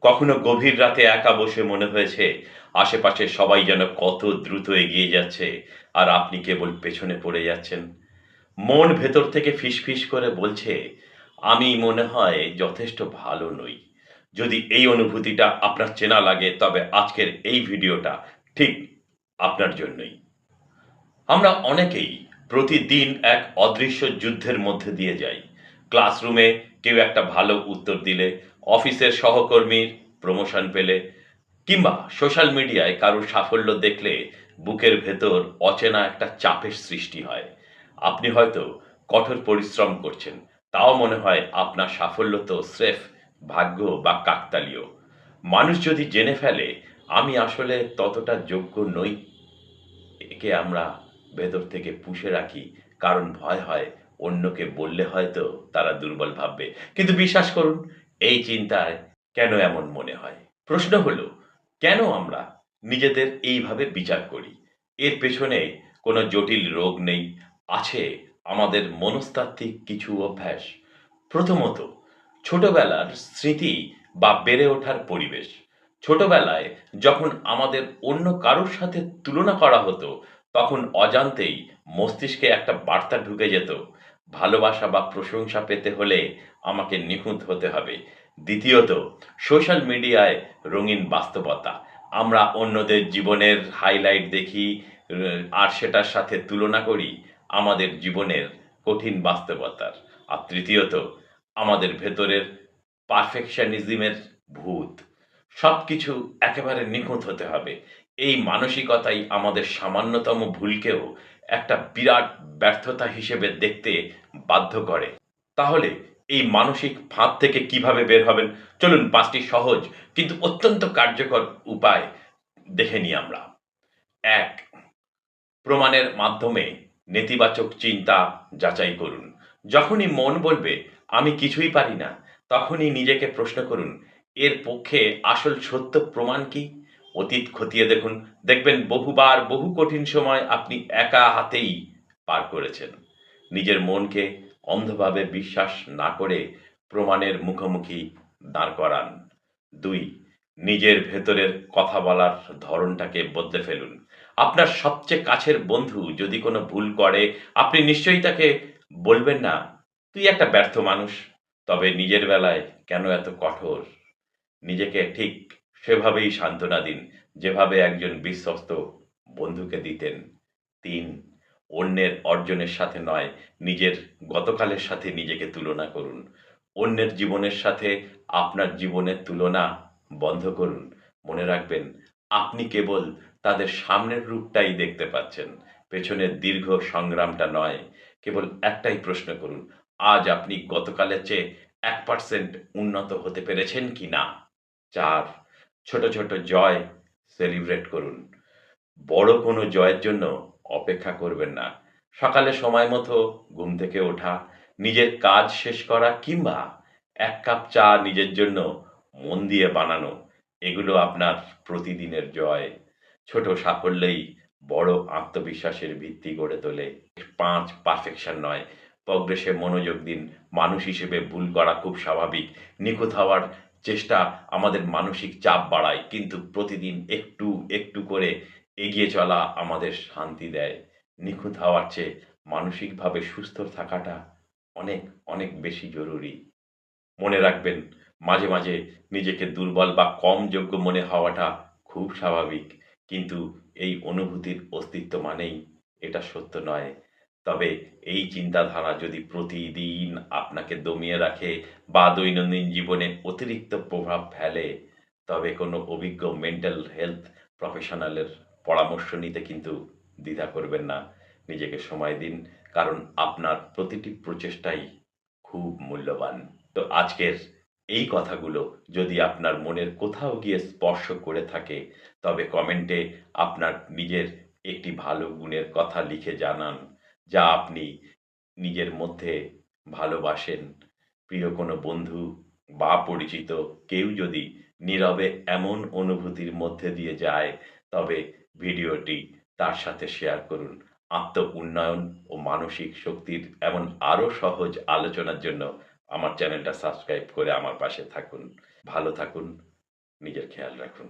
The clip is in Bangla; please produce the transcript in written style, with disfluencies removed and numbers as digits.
কখনো গভীর রাতে একা বসে মনে হয়েছে আশেপাশে সবাই যেন কত দ্রুত এগিয়ে যাচ্ছে আর আপনি কেবল পেছনে পড়ে যাচ্ছেন। মন ভেতর থেকে ফিসফিস করে বলছে, আমি মনে হয় যথেষ্ট ভালো নই। যদি এই অনুভূতিটা আপনার চেনা লাগে তবে আজকের এই ভিডিওটা ঠিক আপনার জন্যই। আমরা অনেকেই প্রতিদিন এক অদৃশ্য যুদ্ধের মধ্যে দিয়ে যাই। ক্লাসরুমে কেউ একটা ভালো উত্তর দিলে, অফিসের সহকর্মীর প্রমোশন পেলে, কিংবা সোশ্যাল মিডিয়ায় কারোর সাফল্য দেখলে বুকের ভেতর অচেনা একটা চাপের সৃষ্টি হয়। আপনি হয়তো কঠোর পরিশ্রম করছেন, তাও মনে হয় আপনার সাফল্য তো স্রেফ ভাগ্য বা কাকতালীয়। মানুষ যদি জেনে ফেলে আমি আসলে ততটা যোগ্য নই, একে আমরা ভেতর থেকে পুষে রাখি, কারণ ভয় হয় অন্যকে বললে হয়তো তারা দুর্বল ভাববে। কিন্তু বিশ্বাস করুন, এই চিন্তায় কেন এমন মনে হয়? প্রশ্ন হলো, কেন আমরা নিজেদের এইভাবে বিচার করি? এর পেছনে কোনো জটিল রোগ নেই, আছে আমাদের মনস্তাত্ত্বিক কিছু অভ্যাস। প্রথমত, ছোটবেলার স্মৃতি বা বেড়ে ওঠার পরিবেশ। ছোটবেলায় যখন আমাদের অন্য কারোর সাথে তুলনা করা হতো, তখন অজান্তেই মস্তিষ্কে একটা বার্তা ঢুকে যেত, ভালোবাসা বা প্রশংসা পেতে হলে আমাকে নিখুঁত হতে হবে। দ্বিতীয়ত, সোশ্যাল মিডিয়ায় রঙিন বাস্তবতা। আমরা অন্যদের জীবনের হাইলাইট দেখি, আর সেটার সাথে তুলনা করি আমাদের জীবনের কঠিন বাস্তবতার। আর তৃতীয়ত, আমাদের ভেতরের পারফেকশনিজমের ভূত। সবকিছু একেবারে নিখুঁত হতে হবে। এই মানসিকতাই আমাদের সামান্যতম ভুলকেও একটা বিরাট ব্যর্থতা হিসেবে দেখতে বাধ্য করে। তাহলে এই মানসিক ফাঁদ থেকে কিভাবে বের হবেন? চলুন ৫ টি সহজ কিন্তু অত্যন্ত কার্যকর উপায় দেখে নিই আমরা। ১, প্রমাণের মাধ্যমে নেতিবাচক চিন্তা যাচাই করুন। যখনই মন বলবে আমি কিছুই পারি না, তখনই নিজেকে প্রশ্ন করুন, এর পক্ষে আসল সত্য প্রমাণ কি? অতীত খতিয়ে দেখুন, দেখবেন বহুবার বহু কঠিন সময় আপনি একা হাতেই পার করেছেন। নিজের মনকে অন্ধভাবে বিশ্বাস না করে প্রমাণের মুখোমুখি দাঁড় করান। ২, নিজের ভেতরের কথা বলার ধরনটাকে বদলে ফেলুন। আপনার সবচেয়ে কাছের বন্ধু যদি কোনো ভুল করে, আপনি নিশ্চয়ই তাকে বলবেন না, "তুই একটা ব্যর্থ মানুষ।" তবে নিজের বেলায় কেন এত কঠোর? নিজেকে ঠিক সেভাবেই সান্ত্বনা দিন, যেভাবে একজন বিশ্বস্ত বন্ধুকে দিতেন। ৩, অন্যের অর্জনের সাথে নয়, নিজের গতকালের সাথে নিজেকে তুলনা করুন। অন্যের জীবনের সাথে আপনার জীবনের তুলনা বন্ধ করুন। মনে রাখবেন, আপনি কেবল তাদের সামনের রূপটাই দেখতে পাচ্ছেন, পেছনের দীর্ঘ সংগ্রামটা নয়। কেবল একটাই প্রশ্ন করুন, আজ আপনি গতকালের চেয়ে ১% উন্নত হতে পেরেছেন কিনা? ৪, ছোট, ছোট জয় সেলিব্রেট করুন। বড় কোনো জয়ের জন্য অপেক্ষা করবেন না। সকালে সময় মতো ঘুম থেকে ওঠা, নিজের কাজ শেষ করা কিংবা ১ কাপ চা নিজের জন্য মন দিয়ে বানানো, এগুলো আপনার প্রতিদিনের জয়। ছোট সাফল্যেই বড় আত্মবিশ্বাসের ভিত্তি গড়ে তোলে। ৫, পারফেকশন নয়, প্রগ্রেসে মনোযোগ দিন। মানুষ হিসেবে ভুল করা খুব স্বাভাবিক। নিখুঁত হওয়ার চেষ্টা আমাদের মানসিক চাপ বাড়ায়, কিন্তু প্রতিদিন একটু, একটু করে এগিয়ে চলা আমাদের শান্তি দেয়। নিখুঁত হওয়ার চেয়ে মানসিকভাবে সুস্থ থাকাটা অনেক, অনেক বেশি জরুরি। মনে রাখবেন, মাঝে, মাঝে নিজেকে দুর্বল বা কম যোগ্য মনে হওয়াটা খুব স্বাভাবিক। কিন্তু এই অনুভূতির অস্তিত্ব মানেই এটা সত্য নয়। তবে এই চিন্তাধারা যদি প্রতিদিন আপনাকে দমিয়ে রাখে বা দৈনন্দিন জীবনে অতিরিক্ত প্রভাব ফেলে, তবে কোনো অভিজ্ঞ মেন্টাল হেলথ প্রফেশনালের পরামর্শ নিতে কিন্তু দ্বিধা করবেন না। নিজেকে সময় দিন, কারণ আপনার প্রতিটি প্রচেষ্টাই খুব মূল্যবান। তো আজকের এই কথাগুলো যদি আপনার মনের কোথাও গিয়ে স্পর্শ করে থাকে, তবে কমেন্টে আপনার নিজের একটি ভালো গুণের কথা লিখে জানান, যা আপনি নিজের মধ্যে ভালোবাসেন। প্রিয় কোনো বন্ধু বা পরিচিত কেউ যদি নীরবে এমন অনুভূতির মধ্যে দিয়ে যায়, তবে ভিডিওটি তার সাথে শেয়ার করুন। আত্ম উন্নয়ন ও মানসিক শক্তির এমন আরও সহজ আলোচনার জন্য আমার চ্যানেলটা সাবস্ক্রাইব করে আমার পাশে থাকুন। ভালো থাকুন, নিজের খেয়াল রাখুন।